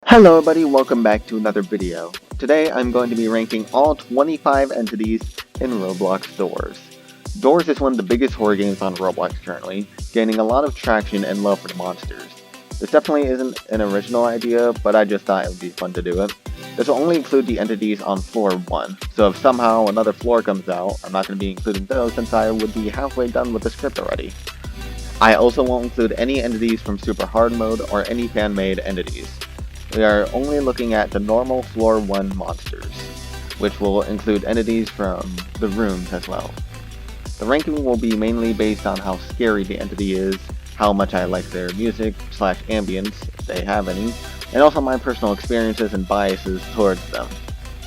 Hello everybody, welcome back to another video. Today I'm going to be ranking all 25 entities in Roblox Doors. Doors is one of the biggest horror games on Roblox currently, gaining a lot of traction and love for the monsters. This definitely isn't an original idea, but I just thought it would be fun to do it. This will only include the entities on floor 1, so if somehow another floor comes out, I'm not going to be including those since I would be halfway done with the script already. I also won't include any entities from Super Hard Mode or any fan-made entities. We are only looking at the normal floor 1 monsters, which will include entities from the rooms as well. The ranking will be mainly based on how scary the entity is, how much I like their music / ambience, if they have any, and also my personal experiences and biases towards them.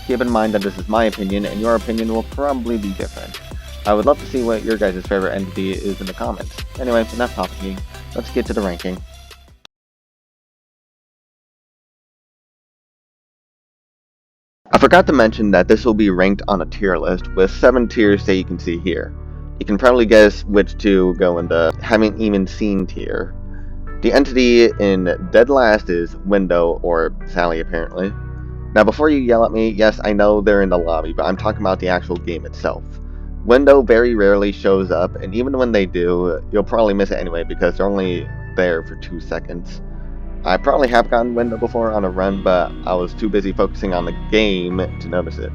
Keep in mind that this is my opinion and your opinion will probably be different. I would love to see what your guys' favorite entity is in the comments. Anyway, enough talking, let's get to the ranking. I forgot to mention that this will be ranked on a tier list with 7 tiers that you can see here. You can probably guess which 2 go in the haven't even seen tier. The entity in dead last is Window, or Sally apparently. Now before you yell at me, yes I know they're in the lobby, but I'm talking about the actual game itself. Window very rarely shows up, and even when they do, you'll probably miss it anyway because they're only there for 2 seconds. I probably have gotten Window before on a run, but I was too busy focusing on the game to notice it.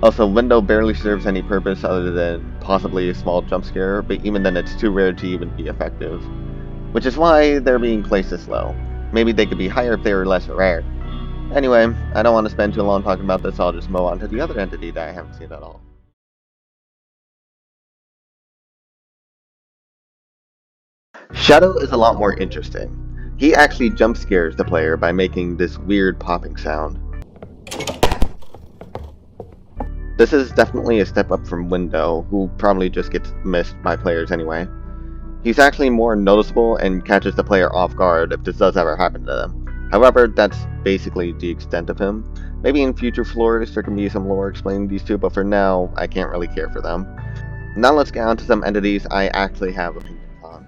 Also, Window barely serves any purpose other than possibly a small jump scare, but even then it's too rare to even be effective. Which is why they're being placed this low. Maybe they could be higher if they were less rare. Anyway, I don't want to spend too long talking about this, so I'll just move on to the other entity that I haven't seen at all. Shadow is a lot more interesting. He actually jump scares the player by making this weird popping sound. This is definitely a step up from Window, who probably just gets missed by players anyway. He's actually more noticeable and catches the player off guard if this does ever happen to them. However, that's basically the extent of him. Maybe in future floors there can be some lore explaining these two, but for now, I can't really care for them. Now let's get on to some entities I actually have opinions on.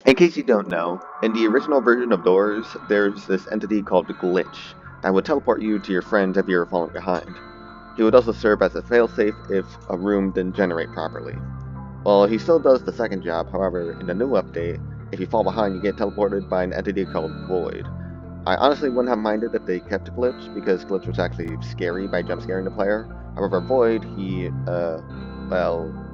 In case you don't know, in the original version of Doors, there's this entity called Glitch that would teleport you to your friends if you were falling behind. He would also serve as a failsafe if a room didn't generate properly. Well, he still does the second job, however, in the new update, if you fall behind you get teleported by an entity called Void. I honestly wouldn't have minded if they kept Glitch, because Glitch was actually scary by jump scaring the player. However, Void, well...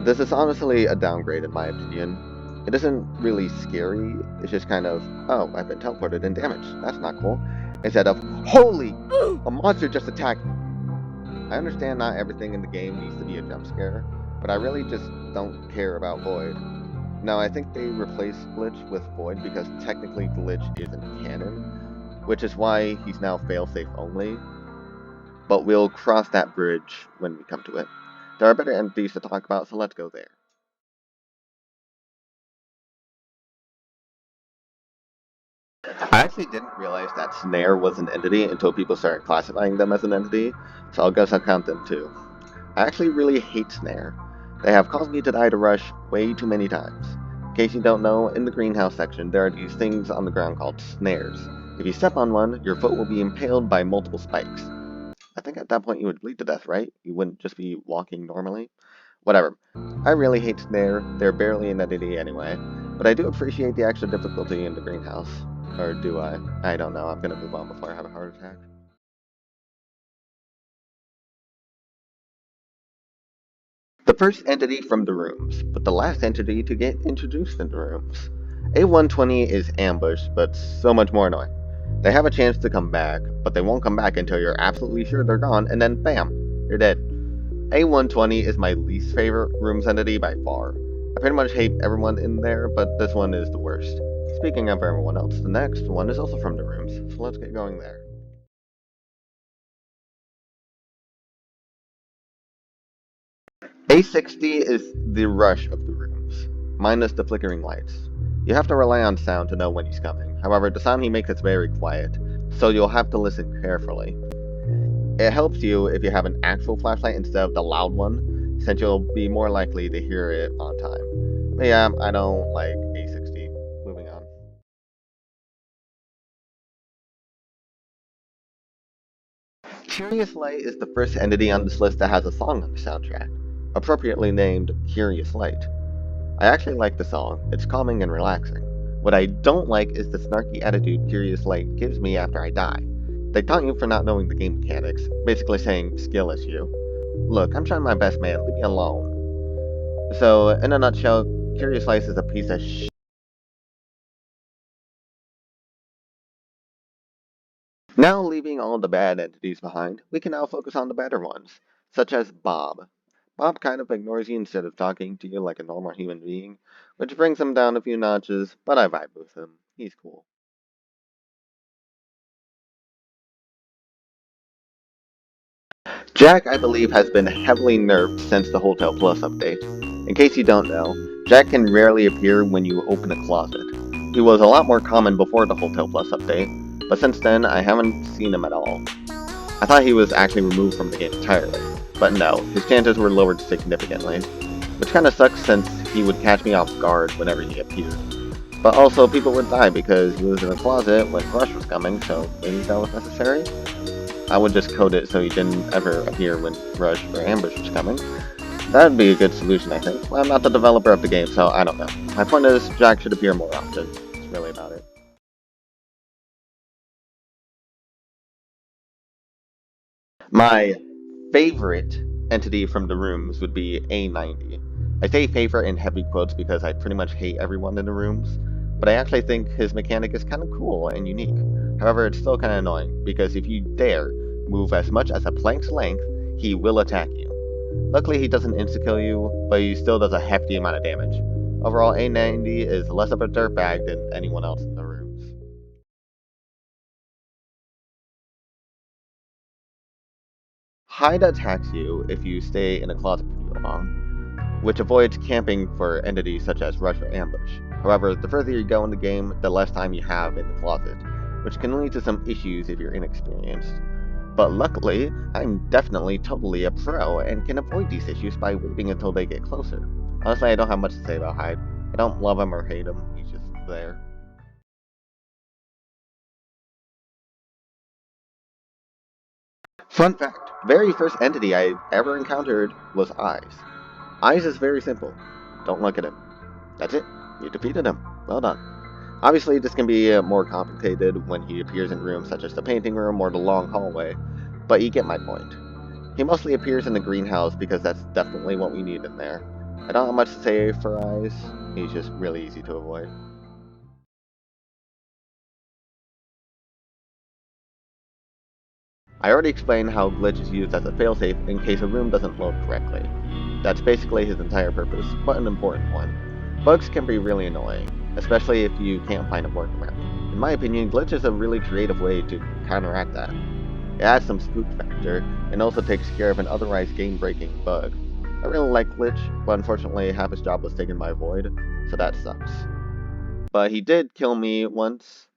This is honestly a downgrade in my opinion. It isn't really scary, it's just kind of, oh, I've been teleported and damaged, that's not cool. Instead of, holy, a monster just attacked me. I understand not everything in the game needs to be a jump scare, but I really just don't care about Void. Now, I think they replaced Glitch with Void because technically Glitch isn't canon, which is why he's now failsafe only, but we'll cross that bridge when we come to it. There are better entities to talk about, so let's go there. I actually didn't realize that Snare was an entity until people started classifying them as an entity, so I guess I'll count them too. I actually really hate Snare. They have caused me to die to rush way too many times. In case you don't know, in the greenhouse section there are these things on the ground called snares. If you step on one, your foot will be impaled by multiple spikes. I think at that point you would bleed to death, right? You wouldn't just be walking normally? Whatever. I really hate Snare, they're barely an entity anyway, but I do appreciate the extra difficulty in the greenhouse. Or do I? I don't know, I'm gonna move on before I have a heart attack. The first entity from the rooms, but the last entity to get introduced in the rooms. A120 is ambushed, but so much more annoying. They have a chance to come back, but they won't come back until you're absolutely sure they're gone, and then bam, you're dead. A120 is my least favorite rooms entity by far. I pretty much hate everyone in there, but this one is the worst. Speaking of everyone else, the next one is also from the rooms, so let's get going there. A60 is the rush of the rooms, minus the flickering lights. You have to rely on sound to know when he's coming. However, the sound he makes is very quiet, so you'll have to listen carefully. It helps you if you have an actual flashlight instead of the loud one, since you'll be more likely to hear it on time. But yeah, I don't like A60. Moving on. Curious Light is the first entity on this list that has a song on the soundtrack, appropriately named Curious Light. I actually like the song, it's calming and relaxing. What I don't like is the snarky attitude Curious Light gives me after I die. They taunt you for not knowing the game mechanics, basically saying skill issue. Look, I'm trying my best, man, leave me alone. So, in a nutshell, Curious Light is a piece of sh. Now leaving all the bad entities behind, we can now focus on the better ones, such as Bob. Bob kind of ignores you instead of talking to you like a normal human being, which brings him down a few notches, but I vibe with him. He's cool. Jack, I believe, has been heavily nerfed since the Hotel Plus update. In case you don't know, Jack can rarely appear when you open a closet. He was a lot more common before the Hotel Plus update, but since then I haven't seen him at all. I thought he was actually removed from the game entirely, but no, his chances were lowered significantly, which kinda sucks since he would catch me off guard whenever he appeared. But also, people would die because he was in a closet when Rush was coming, so maybe that was necessary? I would just code it so he didn't ever appear when Rush or Ambush was coming. That would be a good solution, I think. Well, I'm not the developer of the game, so I don't know. My point is, Jack should appear more often. That's really about it. My favorite entity from the rooms would be A90. I say favorite in heavy quotes because I pretty much hate everyone in the rooms, but I actually think his mechanic is kind of cool and unique. However, it's still kind of annoying because if you dare move as much as a plank's length, he will attack you. Luckily, he doesn't insta-kill you, but he still does a hefty amount of damage. Overall, A90 is less of a dirtbag than anyone else in the rooms. Hyde attacks you if you stay in a closet for too long, which avoids camping for entities such as rush or ambush. However, the further you go in the game, the less time you have in the closet, which can lead to some issues if you're inexperienced. But luckily, I'm definitely totally a pro and can avoid these issues by waiting until they get closer. Honestly, I don't have much to say about Hyde. I don't love him or hate him, he's just there. Fun fact, very first entity I ever encountered was Eyes. Eyes is very simple. Don't look at him. That's it. You defeated him. Well done. Obviously, this can be more complicated when he appears in rooms such as the painting room or the long hallway, but you get my point. He mostly appears in the greenhouse because that's definitely what we need in there. I don't have much to say for Eyes. He's just really easy to avoid. I already explained how Glitch is used as a failsafe in case a room doesn't load correctly. That's basically his entire purpose, but an important one. Bugs can be really annoying, especially if you can't find a workaround. In my opinion, Glitch is a really creative way to counteract that. It adds some spook factor, and also takes care of an otherwise game-breaking bug. I really like Glitch, but unfortunately half his job was taken by Void, so that sucks. But he did kill me once.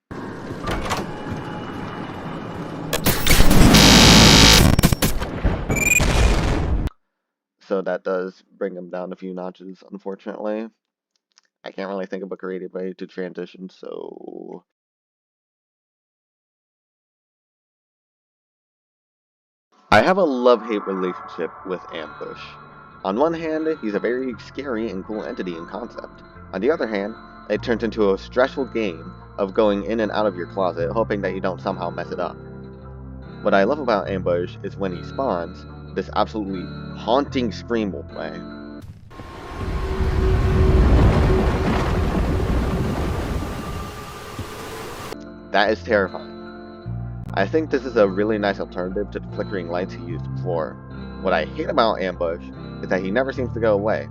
So that does bring him down a few notches, unfortunately. I can't really think of a creative way to transition, so... I have a love-hate relationship with Ambush. On one hand, he's a very scary and cool entity in concept. On the other hand, it turns into a stressful game of going in and out of your closet, hoping that you don't somehow mess it up. What I love about Ambush is when he spawns, this absolutely haunting scream will play. That is terrifying. I think this is a really nice alternative to the flickering lights he used before. What I hate about Ambush is that he never seems to go away.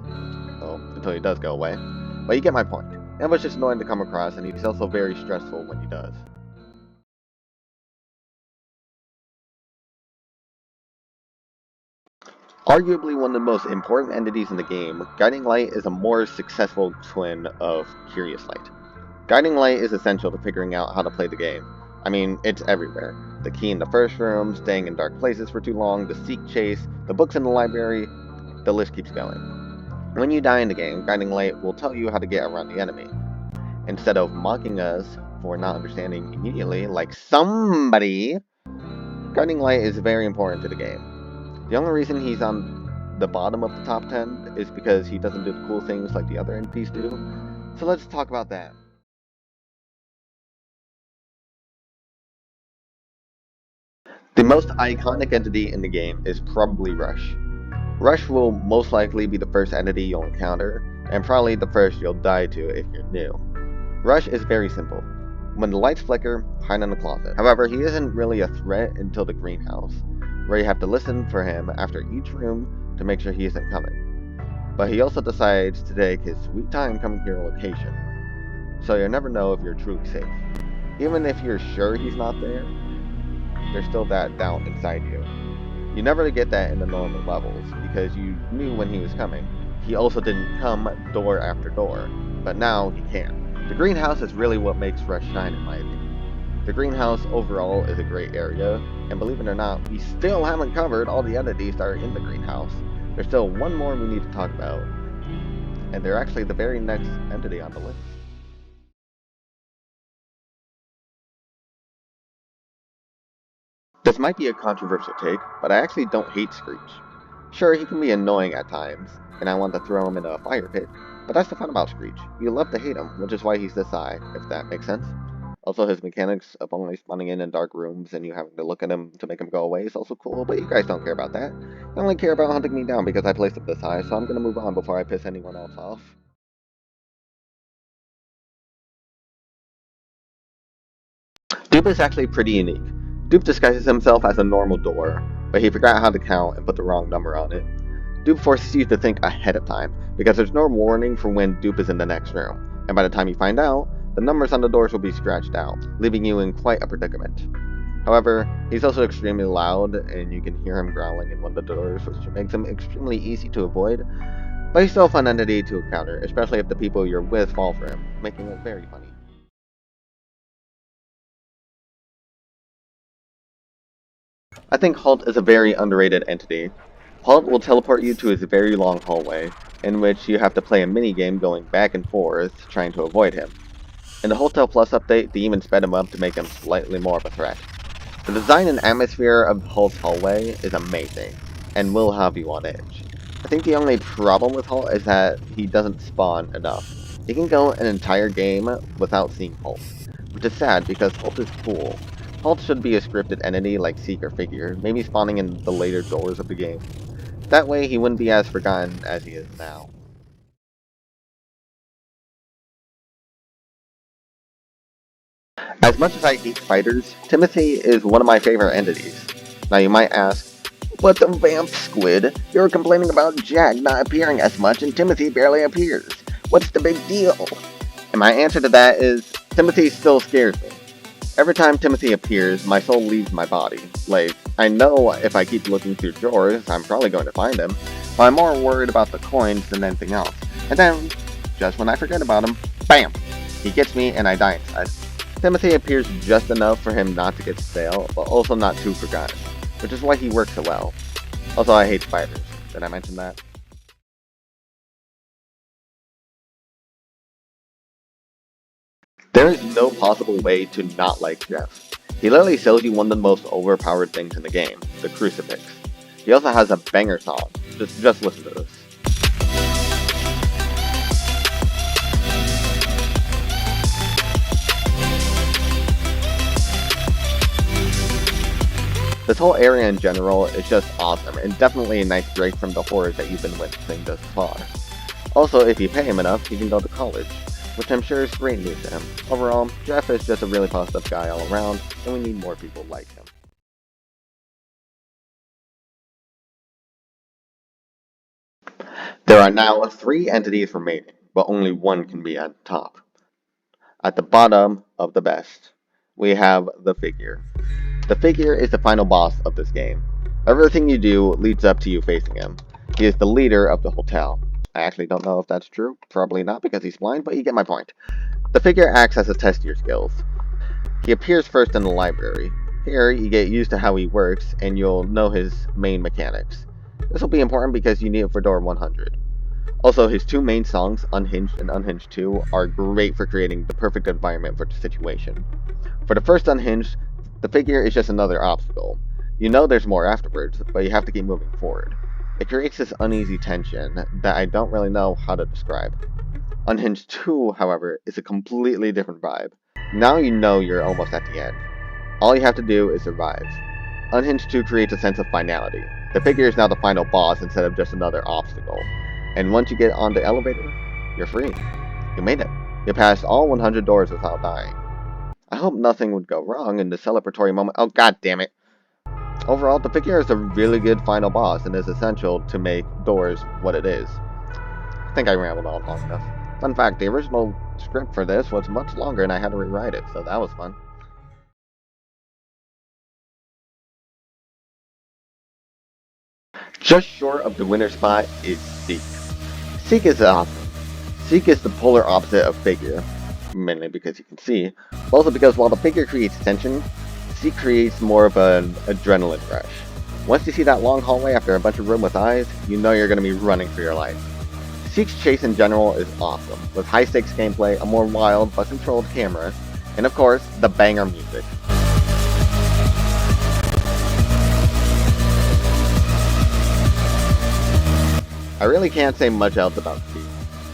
Well, until he does go away. But you get my point. Ambush is annoying to come across, and he's also very stressful when he does. Arguably one of the most important entities in the game, Guiding Light is a more successful twin of Curious Light. Guiding Light is essential to figuring out how to play the game. I mean, it's everywhere. the key in the first room, staying in dark places for too long, the seek chase, the books in the library, the list keeps going. When you die in the game, Guiding Light will tell you how to get around the enemy. Instead of mocking us for not understanding immediately, like somebody, Guiding Light is very important to the game. The only reason he's on the bottom of the top 10 is because he doesn't do the cool things like the other NPCs do. So let's talk about that. The most iconic entity in the game is probably Rush. Rush will most likely be the first entity you'll encounter, and probably the first you'll die to if you're new. Rush is very simple. When the lights flicker, hide in the closet. However, he isn't really a threat until the greenhouse, where you have to listen for him after each room to make sure he isn't coming. But he also decides to take his sweet time coming to your location, so you'll never know if you're truly safe. Even if you're sure he's not there, there's still that doubt inside you. You never get that in the normal levels, because you knew when he was coming. He also didn't come door after door, but now he can. The greenhouse is really what makes Rush shine in my opinion. The greenhouse overall is a great area, and believe it or not, we still haven't covered all the entities that are in the greenhouse. There's still one more we need to talk about, and they're actually the very next entity on the list. This might be a controversial take, but I actually don't hate Screech. Sure, he can be annoying at times, and I want to throw him in a fire pit, but that's the fun about Screech. You love to hate him, which is why he's this high, if that makes sense. Also, his mechanics of only spawning in dark rooms and you having to look at him to make him go away is also cool, but you guys don't care about that. You only care about hunting me down because I placed him this high, so I'm gonna move on before I piss anyone else off. Dupe is actually pretty unique. Dupe disguises himself as a normal door, but he forgot how to count and put the wrong number on it. Dupe forces you to think ahead of time, because there's no warning for when Dupe is in the next room, and by the time you find out, the numbers on the doors will be scratched out, leaving you in quite a predicament. However, he's also extremely loud, and you can hear him growling in one of the doors, which makes him extremely easy to avoid, but he's still a fun entity to encounter, especially if the people you're with fall for him, making it very funny. I think Halt is a very underrated entity. Halt will teleport you to his very long hallway, in which you have to play a minigame going back and forth, trying to avoid him. In the Hotel Plus update, they even sped him up to make him slightly more of a threat. The design and atmosphere of Halt's hallway is amazing, and will have you on edge. I think the only problem with Halt is that he doesn't spawn enough. You can go an entire game without seeing Halt, which is sad because Halt is cool. Halt should be a scripted entity like Seek or Figure, maybe spawning in the later doors of the game. That way he wouldn't be as forgotten as he is now. As much as I hate spiders, Timothy is one of my favorite entities. Now you might ask, but the vamp squid, you're complaining about Jack not appearing as much and Timothy barely appears. What's the big deal? And my answer to that is, Timothy still scares me. Every time Timothy appears, my soul leaves my body. Like, I know if I keep looking through drawers, I'm probably going to find him, but I'm more worried about the coins than anything else. And then, just when I forget about him, BAM! He gets me and I die inside. Timothy appears just enough for him not to get stale, but also not too forgotten, which is why he works so well. Also, I hate spiders. Did I mention that? There is no possible way to not like Jeff. He literally sells you one of the most overpowered things in the game, the crucifix. He also has a banger song. Just listen to this. This whole area in general is just awesome, and definitely a nice break from the horrors that you've been witnessing thus far. Also, if you pay him enough, he can go to college, which I'm sure is great news to him. Overall, Jeff is just a really positive guy all around, and we need more people like him. There are now 3 entities remaining, but only one can be at the top. At the bottom of the best, we have the Figure. The Figure is the final boss of this game. Everything you do leads up to you facing him. He is the leader of the hotel. I actually don't know if that's true. Probably not because he's blind, but you get my point. The Figure acts as a test of your skills. He appears first in the library. Here, you get used to how he works, and you'll know his main mechanics. This will be important because you need it for door 100. Also, his two main songs, Unhinged and Unhinged 2, are great for creating the perfect environment for the situation. For the first Unhinged, the figure is just another obstacle. You know there's more afterwards, but you have to keep moving forward. It creates this uneasy tension that I don't really know how to describe. Unhinged 2, however, is a completely different vibe. Now you know you're almost at the end. All you have to do is survive. Unhinged 2 creates a sense of finality. The figure is now the final boss instead of just another obstacle. And once you get on the elevator, you're free. You made it. You passed all 100 doors without dying. I hope nothing would go wrong in the celebratory moment. Oh, god damn it. Overall, the figure is a really good final boss and is essential to make Doors what it is. I think I rambled on long enough. Fun fact, the original script for this was much longer and I had to rewrite it, so that was fun. Just short of the winner spot is Seek. Seek is awesome. Seek is the polar opposite of Figure, mainly because you can see, but also because while the Figure creates tension, Seek creates more of an adrenaline rush. Once you see that long hallway after a bunch of room with eyes, you know you're going to be running for your life. Seek's chase in general is awesome, with high stakes gameplay, a more wild but controlled camera, and of course, the banger music. I really can't say much else about Seek.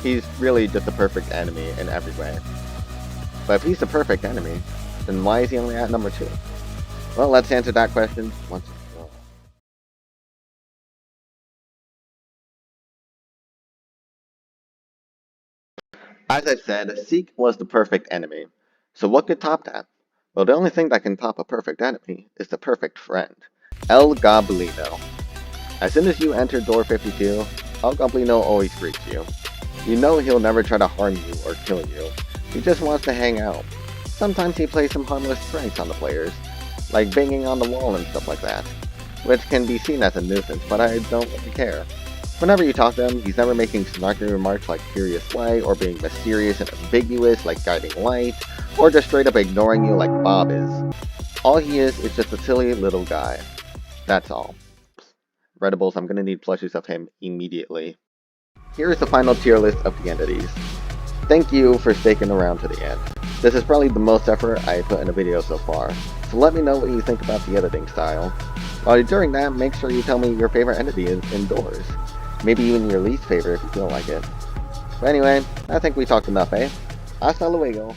He's really just a perfect enemy in every way. But if he's the perfect enemy, then why is he only at number 2? Well, let's answer that question once and for all. As I said, Seek was the perfect enemy. So what could top that? Well, the only thing that can top a perfect enemy is the perfect friend. El Goblino. As soon as you enter door 52, El Goblino always greets you. You know he'll never try to harm you or kill you. He just wants to hang out. Sometimes he plays some harmless pranks on the players, like banging on the wall and stuff like that, which can be seen as a nuisance, but I don't really care. Whenever you talk to him, he's never making snarky remarks like Curious Light, or being mysterious and ambiguous like Guiding Light, or just straight up ignoring you like Bob is. All he is just a silly little guy. That's all. Readables, I'm gonna need plushies of him immediately. Here is the final tier list of the entities. Thank you for sticking around to the end. This is probably the most effort I put in a video so far, so let me know what you think about the editing style. While you're doing that, make sure you tell me your favorite entity indoors. Maybe even your least favorite if you feel like it. But anyway, I think we talked enough, eh? Hasta luego.